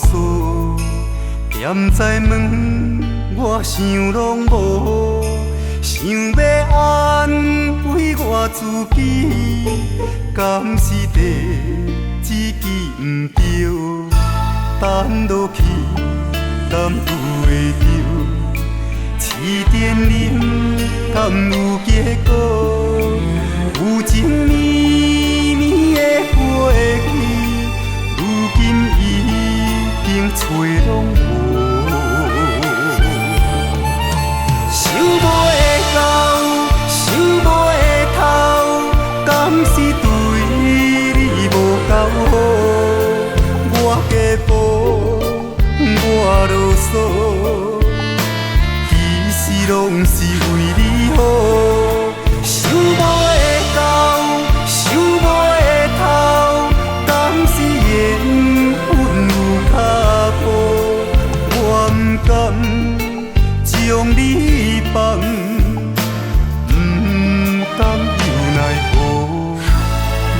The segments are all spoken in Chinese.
锁，踮在门，我想拢无，想要安慰我自己，敢是第一支毋对，等落去敢有会着？试点啉敢有结果？有情绵绵的过去，如今已经找拢无。想无会到，想无会透，敢是对你无够好？我家暴，我啰嗦，其实拢是为你好。想无会到，想无会透，敢是缘分有脚步？我不敢将你放，不甘又奈何？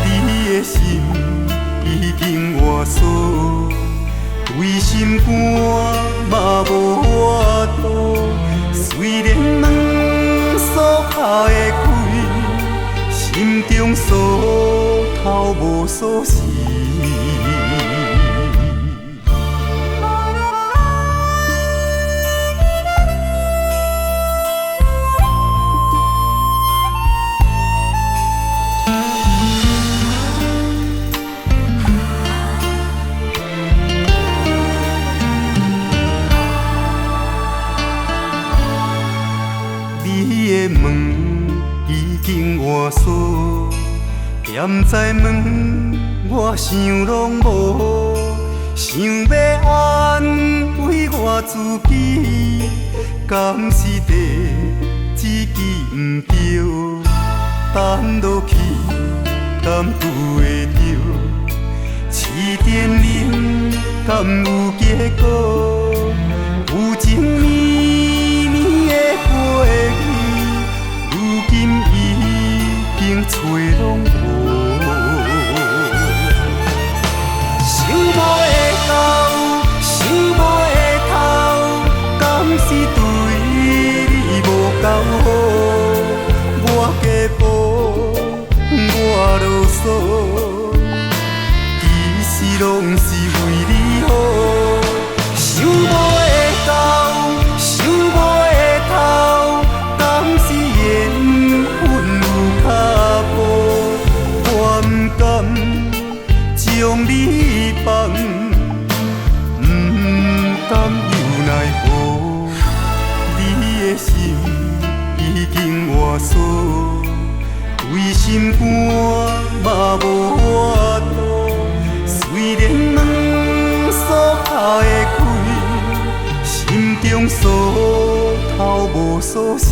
你的心已经换锁，为心肝嘛无法度。虽然门锁敲会开，心中锁头无锁匙。你的门已经换锁，踮在门，我想拢无，想要安慰我自己，敢是第一支毋对，等落去敢有会着？试点啉敢有结果？有情绵绵的过去，如今已经找拢无。想无会到，想无会透，敢是对你无够好？我家暴，我啰嗦，其实拢是为你好。想无会到，想无会透，敢是缘分有脚步？我不甘将你放，不甘又奈何？你的心已经换锁，为心肝嘛无法度。虽然门锁敲会开，心中锁头无锁匙。